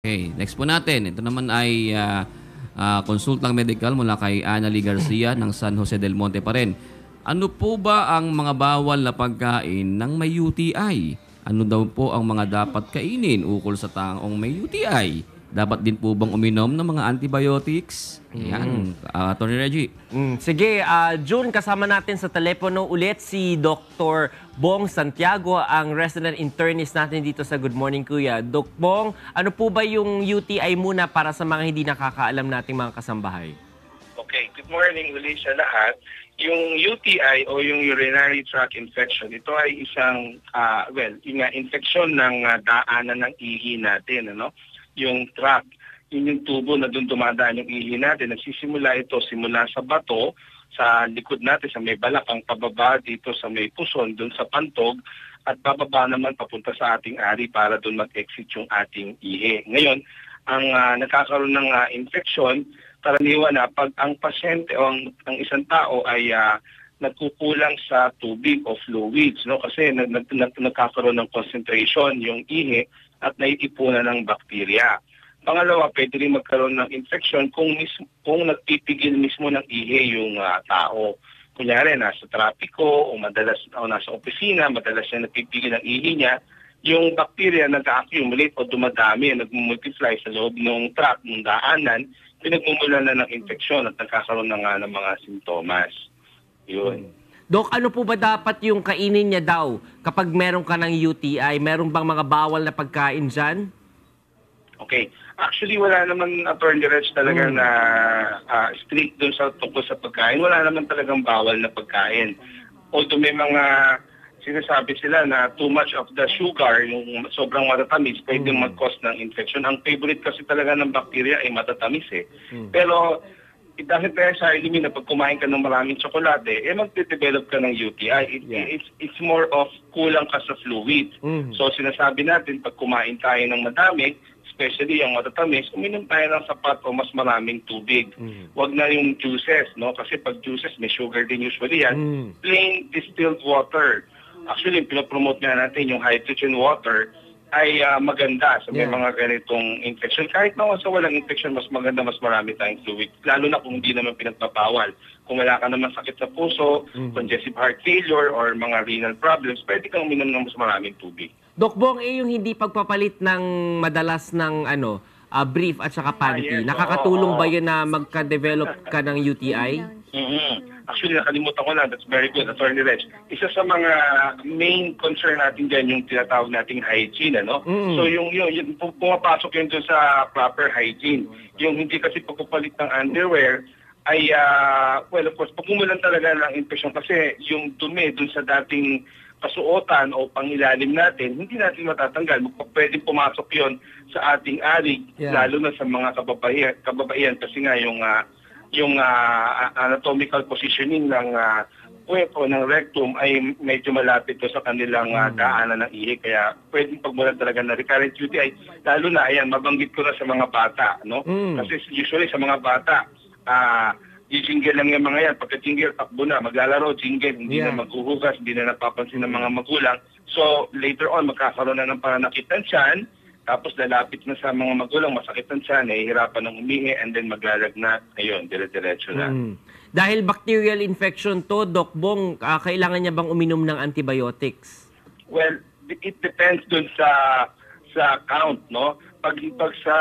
Okay, next po natin. Ito naman ay konsultang medical mula kay Annalie Garcia ng San Jose del Monte pa rin. Ano po ba ang mga bawal na pagkain ng may UTI? Ano daw po ang mga dapat kainin ukol sa taong may UTI? Dapat din po bang uminom ng mga antibiotics? Yan, Atty. Reggie. Sige, June, kasama natin sa telepono ulit si Dr. Bong Santiago, ang resident internist natin dito sa Good Morning Kuya. Doc Bong, ano po ba yung UTI muna para sa mga hindi nakakaalam nating mga kasambahay? Okay, good morning ulit sa lahat. Yung UTI o yung urinary tract infection, ito ay isang, infection ng daanan ng ihi natin, ano? Yung tract, yung tubo na doon dumadaan yung ihi natin. Nagsisimula ito simula sa bato, sa likod natin, sa may balakang, pababa dito sa may puson, doon sa pantog, at bababa naman papunta sa ating ari para doon mag-exit yung ating ihi. Ngayon, ang nagkakaroon ng infection, karaniwan na pag ang pasyente o ang isang tao ay nagkukulang sa tubig o fluids, no? Kasi nagkakaroon ng concentration yung ihi at naiipunan ng bakterya. Pangalawa, pwede rin magkaroon ng infection kung nagpipigil mismo ng ihi yung tao. Kunyari, nasa trapiko o nasa opisina, madalas siya nagpipigil ng ihi niya, yung bakterya nag-accumulate o dumadami, nag-multiply sa loob ng tract, ng daanan, pinagmumulan na ng infeksyon at nagkakaroon na nga ng mga sintomas. Yun. Dok, ano po ba dapat yung kainin niya daw kapag meron ka ng UTI? Meron bang mga bawal na pagkain dyan? Okay. Actually, wala naman, Atty. Reg, talaga na strict dun sa tungkol sa pagkain. Wala naman talagang bawal na pagkain. Although may mga sinasabi sila na too much of the sugar, yung sobrang matatamis, pwede mag-cause ng infection. Ang favorite kasi talaga ng bacteria ay matatamis eh. Pero it doesn't necessarily mean na pag kumain ka ng maraming tsokolate, magde-develop ka ng UTI. It's more of kulang ka sa fluid. So sinasabi natin, pag kumain tayo ng madami, especially yung matatamis, uminom tayo ng sapat o mas maraming tubig. Huwag na yung juices, no? Kasi pag juices, may sugar din usually yan. Plain distilled water. Actually, pinopromote nga natin yung hydrogen water ay maganda sa may mga ganitong infection. Kahit na sa walang infection, mas maganda, mas marami tayong fluid. Lalo na kung hindi naman pinagpapawal. Kung wala ka naman sakit sa puso, congestive heart failure, or mga renal problems, pwede kang uminom ng mas maraming tubig. Doc Bong, yung hindi pagpapalit ng madalas ng brief at saka panty, nakakatulong ba yun na magka-develop ka ng UTI? Actually, nakalimutan ko lang. That's very good, Atty. Reg. Isa sa mga main concern natin dyan, yung tinatawag nating hygiene, ano? So, yung pumapasok yun doon sa proper hygiene. Yung hindi kasi pagpapalit ng underwear, ay, of course, pagkumulan talaga ng infection kasi yung dumi doon sa dating kasuotan o pangilalim natin, hindi natin matatanggal. Pwedeng pumasok yon sa ating arig, lalo na sa mga kababaihan kasi nga yung anatomical positioning ng puwet o ng rectum ay medyo malapit to sa kanilang daanan ng ihi. Kaya pwedeng pagmulan talaga na recurrent UTI. Lalo na, ayan, mabanggit ko na sa mga bata, no? Kasi usually sa mga bata, jingle lang yung mga yan. Pagka jingle, takbo na, maglalaro, jingle, hindi na maghuhugas, hindi na napapansin ng mga magulang. So, later on, magkakaroon na ng pananakit ng tiyan, tapos lalapit na sa mga magulang, masakit ng tiyan, nahihirapan ng umihi, and then maglalagnat, ayun, dire-diretso na. Dahil bacterial infection to, Doc Bong, kailangan niya bang uminom ng antibiotics? Well, it depends dun sa count, no? Pag sa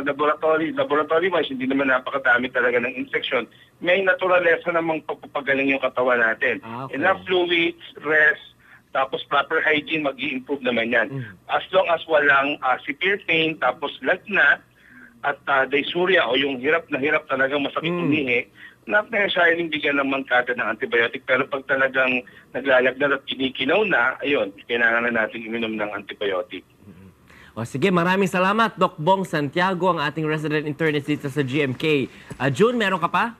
laboratory-wise, hindi naman napakadami talaga ng infection. May naturalesa namang pagpapagaling yung katawan natin. Enough fluids, rest, tapos proper hygiene, mag-i-improve naman yan. As long as walang severe pain, tapos lagnat, at dysuria o yung hirap na hirap talagang masakit umihi, not necessarily bigyan ng mangkada ng antibiotic. Pero pag talagang naglalagnat at kinikinaw na, ayun, kailangan na natin uminom ng antibiotic. O sige, maraming salamat, Doc Bong Santiago, ang ating resident internist dito sa GMK. June, meron ka pa?